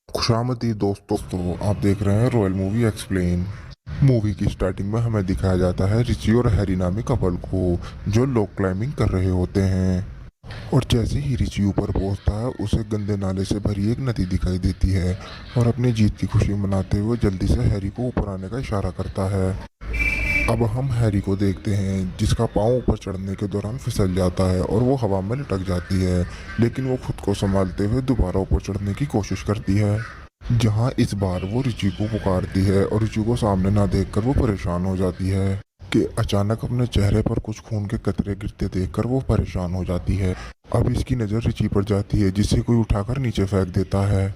खुशामदी दोस्तों, आप देख रहे हैं रॉयल मूवी एक्सप्लेन। मूवी की स्टार्टिंग में हमें दिखाया जाता है रिची और हैरी नामी कपल को, जो लॉक क्लाइंबिंग कर रहे होते हैं। और जैसे ही रिची ऊपर पहुंचता है, उसे गंदे नाले से भरी एक नदी दिखाई देती है और अपनी जीत की खुशी मनाते हुए जल्दी से हैरी को ऊपर आने का इशारा करता है। अब हम हैरी को देखते हैं, जिसका पाँव ऊपर चढ़ने के दौरान फिसल जाता है और वो हवा में लटक जाती है, लेकिन वो खुद को संभालते हुए दोबारा ऊपर चढ़ने की कोशिश करती है। जहां इस बार वो रिची को पुकारती है और रिची को सामने ना देखकर वो परेशान हो जाती है कि अचानक अपने चेहरे पर कुछ खून के कतरे गिरते देखकर वो परेशान हो जाती है। अब इसकी नज़र रिची पर जाती है, जिसे कोई उठाकर नीचे फेंक देता है।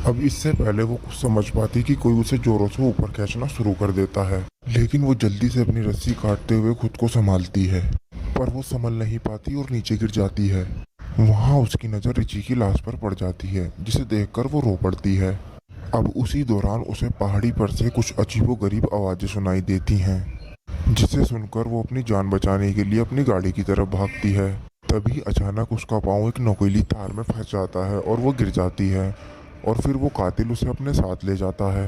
अब इससे पहले वो कुछ समझ पाती कि कोई उसे जोरों से ऊपर खींचना शुरू कर देता है, लेकिन वो जल्दी से अपनी रस्सी काटते हुए खुद को संभालती है, पर वो संभल नहीं पाती और नीचे गिर जाती है। वहां उसकी नज़र रिची की लाश पर पड़ जाती है, जिसे देखकर वो रो पड़ती है। अब उसी दौरान उसे पहाड़ी पर से कुछ अजीबोगरीब आवाजें सुनाई देती हैं, जिसे सुनकर वो अपनी जान बचाने के लिए अपनी गाड़ी की तरफ भागती है। तभी अचानक उसका पाँव एक नुकीली तार में फंस जाता है और वो गिर जाती है, और फिर वो कातिल उसे अपने साथ ले जाता है।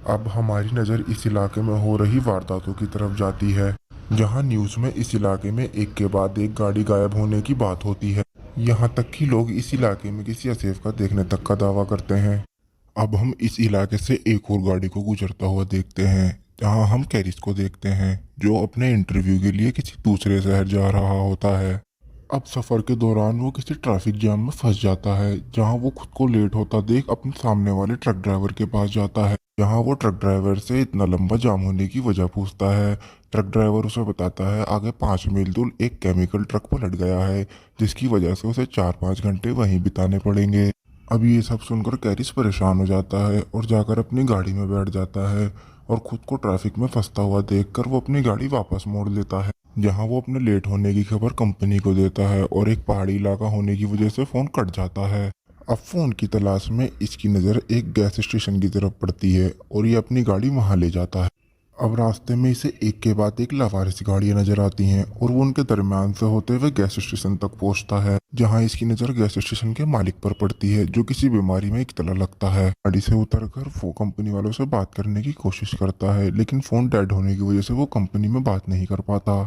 अब हमारी नज़र इस इलाके में हो रही वारदातों की तरफ जाती है, जहां न्यूज़ में इस इलाके में एक के बाद एक गाड़ी गायब होने की बात होती है। यहाँ तक कि लोग इस इलाके में किसी असेफ का देखने तक का दावा करते हैं। अब हम इस इलाके से एक और गाड़ी को गुजरता हुआ देखते हैं, जहां हम कैरिस को देखते हैं, जो अपने इंटरव्यू के लिए किसी दूसरे शहर जा रहा होता है। अब सफ़र के दौरान वो किसी ट्रैफिक जाम में फंस जाता है, जहां वो खुद को लेट होता देख अपने सामने वाले ट्रक ड्राइवर के पास जाता है, जहां वो ट्रक ड्राइवर से इतना लंबा जाम होने की वजह पूछता है। ट्रक ड्राइवर उसे बताता है आगे 5 मील दूर एक केमिकल ट्रक पलट गया है, जिसकी वजह से उसे 4-5 घंटे वहीं बिताने पड़ेंगे। अब ये सब सुनकर कैरिस परेशान हो जाता है और जाकर अपनी गाड़ी में बैठ जाता है, और खुद को ट्रैफिक में फंसता हुआ देखकर वो अपनी गाड़ी वापस मोड़ लेता है, जहां वो अपने लेट होने की खबर कंपनी को देता है, और एक पहाड़ी इलाका होने की वजह से फ़ोन कट जाता है। अब फ़ोन की तलाश में इसकी नज़र एक गैस स्टेशन की तरफ पड़ती है और ये अपनी गाड़ी वहां ले जाता है। अब रास्ते में इसे एक के बाद एक लावारिस गाड़ियां नजर आती हैं, और वो उनके दरमियान से होते हुए गैस स्टेशन तक पहुंचता है, जहां इसकी नज़र गैस स्टेशन के मालिक पर पड़ती है, जो किसी बीमारी में इब्तला लगता है। गाड़ी से उतरकर वो कंपनी वालों से बात करने की कोशिश करता है, लेकिन फ़ोन डेड होने की वजह से वो कंपनी में बात नहीं कर पाता।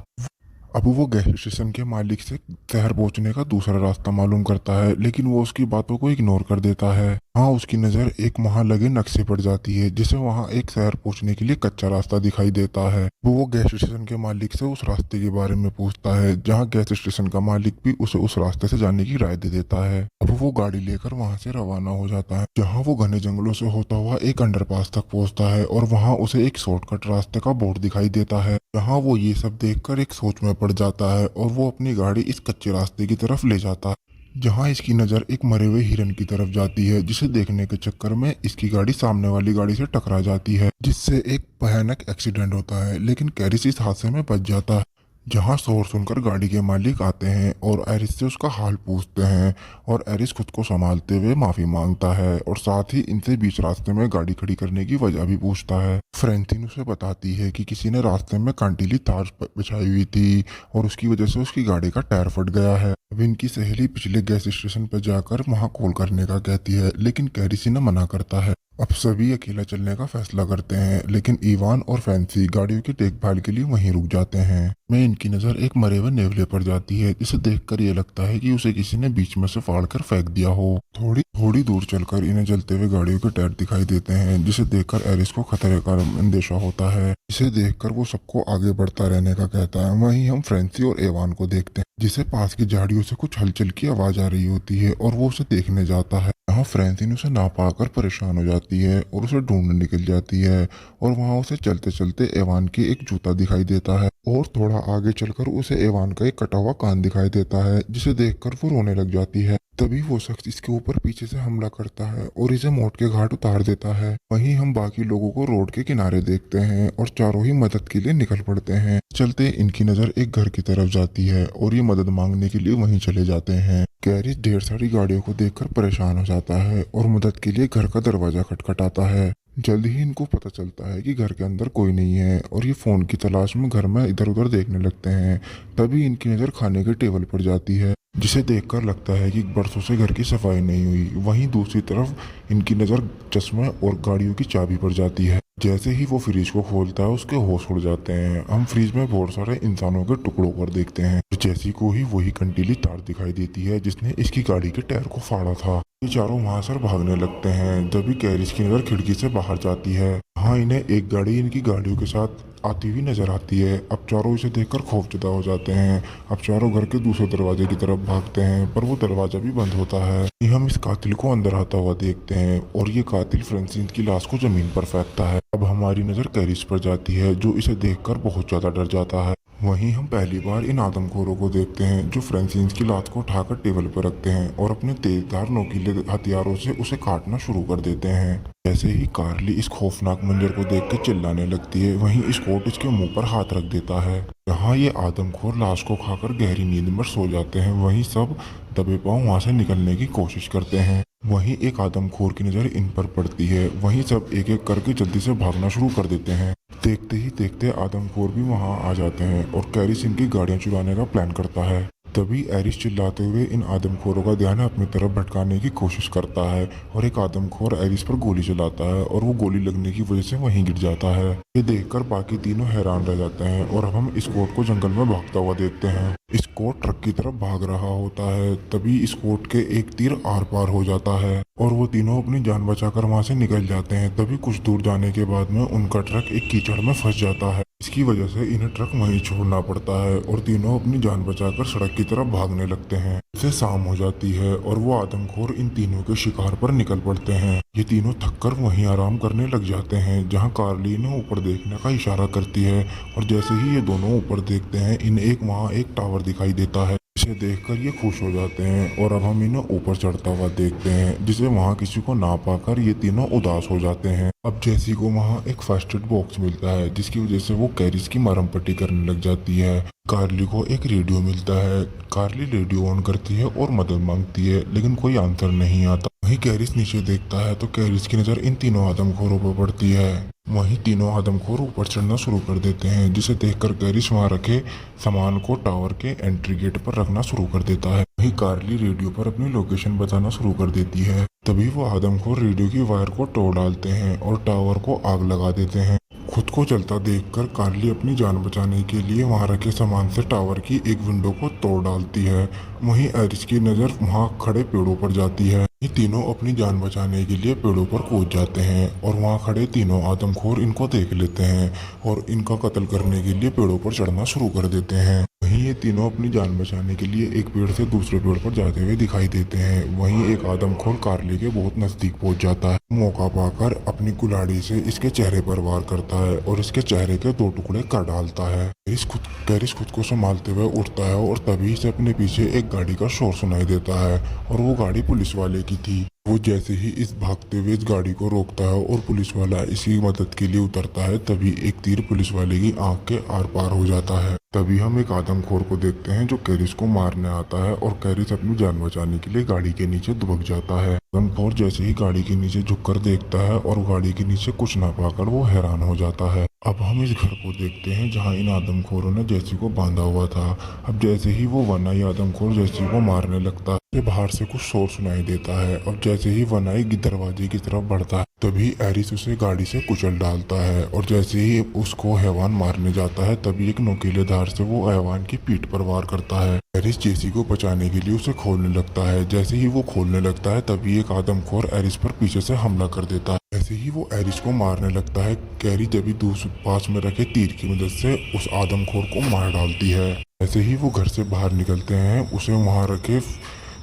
अब वो गैस स्टेशन के मालिक से शहर पहुंचने का दूसरा रास्ता मालूम करता है, लेकिन वो उसकी बातों को इग्नोर कर देता है। हाँ, उसकी नज़र एक वहां लगे नक्शे पर जाती है, जिसे वहां एक शहर पहुंचने के लिए कच्चा रास्ता दिखाई देता है। वो गैस स्टेशन के मालिक से उस रास्ते के बारे में पूछता है, जहाँ गैस स्टेशन का मालिक भी उसे उस रास्ते से जाने की राय दे देता है। अब वो गाड़ी लेकर वहां से रवाना हो जाता है, जहाँ वो घने जंगलों से होता हुआ एक अंडरपास तक पहुंचता है, और वहां उसे एक शॉर्टकट रास्ते का बोर्ड दिखाई देता है। जहाँ वो ये सब देखकर एक सोच में पड़ जाता है, और वो अपनी गाड़ी इस कच्चे रास्ते की तरफ ले जाता है, जहाँ इसकी नज़र एक मरे हुए हिरन की तरफ जाती है, जिसे देखने के चक्कर में इसकी गाड़ी सामने वाली गाड़ी से टकरा जाती है, जिससे एक भयानक एक्सीडेंट होता है। लेकिन कैरिस इस हादसे में बच जाता है। जहां शोर सुनकर गाड़ी के मालिक आते हैं और एरिस से उसका हाल पूछते हैं, और एरिस खुद को संभालते हुए माफी मांगता है, और साथ ही इनसे बीच रास्ते में गाड़ी खड़ी करने की वजह भी पूछता है। फ्रेंसिन उसे बताती है कि किसी ने रास्ते में कांटीली तार बिछाई हुई थी, और उसकी वजह से उसकी गाड़ी का टायर फट गया है। अब इनकी सहेली पिछले गैस स्टेशन पर जाकर वहां कॉल करने का कहती है, लेकिन कैरिस इन्हें मना करता है। अब सभी अकेला चलने का फैसला करते हैं, लेकिन इवान और फैंसी गाड़ियों की देखभाल के लिए वहीं रुक जाते हैं। में इनकी नज़र एक मरे हुए नेवले पर जाती है, जिसे देखकर ये लगता है कि उसे किसी ने बीच में से फाड़कर फेंक दिया हो। थोड़ी थोड़ी दूर चलकर इन्हें जलते हुए गाड़ियों के टायर दिखाई देते हैं, जिसे देखकर एरिस को खतरे का अंदेशा होता है। इसे देखकर वो सबको आगे बढ़ता रहने का कहता है। वहीं हम फ्रेंसी और एवान को देखते हैं, जिसे पास की झाड़ियों से कुछ हलचल की आवाज आ रही होती है, और वो उसे देखने जाता है। यहाँ फ्रेंसिन उसे ना पाकर परेशान हो जाती है और उसे ढूंढने निकल जाती है, और वहां उसे चलते चलते एवान की एक जूता दिखाई देता है, और थोड़ा आगे चलकर उसे एवान का एक कटा हुआ कान दिखाई देता है, जिसे देखकर वो रोने लग जाती है। तभी वो शख्स इसके ऊपर पीछे से हमला करता है और इसे मौत के घाट उतार देता है। वहीं हम बाकी लोगों को रोड के किनारे देखते हैं, और चारों ही मदद के लिए निकल पड़ते हैं। चलते इनकी नज़र एक घर की तरफ जाती है, और ये मदद मांगने के लिए वहीं चले जाते हैं। कैरिस ढेर सारी गाड़ियों को देखकर परेशान हो जाता है और मदद के लिए घर का दरवाजा खटखटाता है। जल्द ही इनको पता चलता है कि घर के अंदर कोई नहीं है, और ये फ़ोन की तलाश में घर में इधर उधर देखने लगते हैं। तभी इनकी नज़र खाने के टेबल पर जाती है, जिसे देखकर लगता है कि बरसों से घर की सफाई नहीं हुई। वहीं दूसरी तरफ इनकी नज़र चश्मे और गाड़ियों की चाबी पर जाती है। जैसे ही वो फ्रिज को खोलता है उसके होश उड़ जाते हैं। हम फ्रिज में बहुत सारे इंसानों के टुकड़ों पर देखते हैं। जैसी को ही वही कंटीली तार दिखाई देती है जिसने इसकी गाड़ी के टायर को फाड़ा था। ये चारों वहां से भागने लगते हैं। तभी कैरिस की नज़र खिड़की से बाहर जाती है। हाँ, इन्हें एक गाड़ी इनकी गाड़ियों के साथ आती हुई नजर आती है। अब चारों इसे देखकर खौफजदा हो जाते हैं। अब चारों घर के दूसरे दरवाजे की तरफ भागते हैं, पर वो दरवाजा भी बंद होता है। हम इस कातिल को अंदर आता हुआ देखते हैं और ये कातिल फ्रांसिस की लाश को जमीन पर फेंकता है। अब हमारी नजर कैरिस पर जाती है जो इसे देखकर बहुत ज्यादा डर जाता है। वहीं हम पहली बार इन आदमखोरों को देखते हैं जो फ्रांसिस की लाश को उठाकर टेबल पर रखते हैं और अपने तेजधार नोकीले हथियारों से उसे काटना शुरू कर देते हैं। जैसे ही कार्ली इस खौफनाक मंजर को देख के चिल्लाने लगती है, वहीं स्कॉट इसके मुंह पर हाथ रख देता है। जहाँ ये आदमखोर लाश को खाकर गहरी नींद में सो जाते हैं, वहीं सब दबे पांव वहां से निकलने की कोशिश करते हैं। वहीं एक आदमखोर की नज़र इन पर पड़ती है। वहीं सब एक एक करके जल्दी से भागना शुरू कर देते हैं। देखते ही देखते आदमखोर भी वहां आ जाते हैं और कैरिस इनकी गाड़ियां चुराने का प्लान करता है। तभी एरिस चिल्लाते हुए इन आदमखोरों का ध्यान अपनी तरफ भटकाने की कोशिश करता है और एक आदमखोर एरिस पर गोली चलाता है और वो गोली लगने की वजह से वहीं गिर जाता है। ये देखकर बाकी तीनों हैरान रह जाते हैं और अब हम स्कॉट को जंगल में भागता हुआ देखते हैं। स्कॉट ट्रक की तरफ भाग रहा होता है। तभी स्कॉट के एक तीर आर पार हो जाता है और वो तीनों अपनी जान बचाकर वहां से निकल जाते हैं। तभी कुछ दूर जाने के बाद में उनका ट्रक एक कीचड़ में फंस जाता है। इसकी वजह से इन्हें ट्रक वहीं छोड़ना पड़ता है और तीनों अपनी जान बचाकर सड़क की तरफ भागने लगते हैं। इसे शाम हो जाती है और वो आदमखोर इन तीनों के शिकार पर निकल पड़ते हैं। ये तीनों थककर वहीं आराम करने लग जाते हैं जहां कार्ली इन्हें ऊपर देखने का इशारा करती है और जैसे ही ये दोनों ऊपर देखते हैं इन्हें वहां एक टावर दिखाई देता है। इसे देखकर ये खुश हो जाते हैं और अब हम इन्हें ऊपर चढ़ता हुआ देखते हैं जिसे वहां किसी को ना पाकर ये तीनों उदास हो जाते हैं। अब जैसी को वहां एक फर्स्ट एड बॉक्स मिलता है जिसकी वजह से वो कैरिस की मरहम पट्टी करने लग जाती है। कार्ली को एक रेडियो मिलता है। कार्ली रेडियो ऑन करती है और मदद मांगती है लेकिन कोई आंसर नहीं आता। वहीं कैरिस नीचे देखता है तो कैरिस की नज़र इन तीनों आदमखोरों पर पड़ती है। वहीं तीनों आदमखोर ऊपर चढ़ना शुरू कर देते हैं जिसे देखकर कैरिस वहां रखे सामान को टावर के एंट्री गेट पर रखना शुरू कर देता है। वहीं कार्ली रेडियो पर अपनी लोकेशन बताना शुरू कर देती है। तभी वो आदमखोर रेडियो की वायर को तोड़ डालते हैं और टावर को आग लगा देते हैं। खुद को जलता देखकर कार्ली अपनी जान बचाने के लिए वहां रखे सामान से टावर की एक विंडो को तोड़ डालती है। वहीं एरिस की नज़र वहां खड़े पेड़ों पर जाती है। ये तीनों अपनी जान बचाने के लिए पेड़ों पर कूद जाते हैं और वहां खड़े तीनों आदमखोर इनको देख लेते हैं और इनका कत्ल करने के लिए पेड़ों पर चढ़ना शुरू कर देते हैं। वहीं ये तीनों अपनी जान बचाने के लिए एक पेड़ से दूसरे पेड़ पर जाते हुए दिखाई देते हैं। वहीं एक आदमखोर कार्ली के बहुत नजदीक पहुंच जाता है। मौका पाकर अपनी कुल्हाड़ी से इसके चेहरे पर वार करता है और इसके चेहरे के 2 टुकड़े कर डालता है। कैरिस खुद को संभालते हुए उठता है और तभी से अपने पीछे एक गाड़ी का शोर सुनाई देता है और वो गाड़ी पुलिस वाले की थी। वो जैसे ही इस भागते हुए इस गाड़ी को रोकता है और पुलिस वाला इसी मदद के लिए उतरता है, तभी एक तीर पुलिस वाले की आंख के आर पार हो जाता है। तभी हम एक आदमखोर को देखते हैं जो कैरिस को मारने आता है और कैरिस अपनी जान बचाने के लिए गाड़ी के नीचे दुबक जाता है। आदमखोर जैसे ही गाड़ी के नीचे झुककर देखता है और गाड़ी के नीचे कुछ ना पाकर वो हैरान हो जाता है। अब हम इस घर को देखते हैं जहां इन आदमखोरों ने जैसी को बांधा हुआ था। अब जैसे ही वो वनाई आदमखोर जैसी को मारने लगता है, बाहर से कुछ शोर सुनाई देता है और जैसे ही वनाई दरवाजे की तरफ बढ़ता है तभी एरिस उसे गाड़ी से कुचल डालता है और जैसे ही उसको हैवान मारने जाता है तभी एक नुकीले धार से वो हैवान की पीठ पर वार करता है। एरिस जेसी को बचाने के लिए उसे खोलने लगता है। जैसे ही वो खोलने लगता है तभी एक आदमखोर एरिस पर पीछे से हमला कर देता है। जैसे ही वो एरिस को मारने लगता है, कैरी जब दूसरे पास में रखे तीर की मदद से उस आदमखोर को मार डालती है। जैसे ही वो घर से बाहर निकलते हैं उसे वहां रखे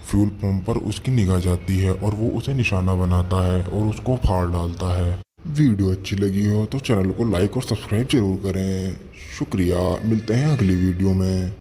फ्यूल पंप पर उसकी निगाह जाती है और वो उसे निशाना बनाता है और उसको फाड़ डालता है। वीडियो अच्छी लगी हो तो चैनल को लाइक और सब्सक्राइब जरूर करें। शुक्रिया, मिलते हैं अगली वीडियो में।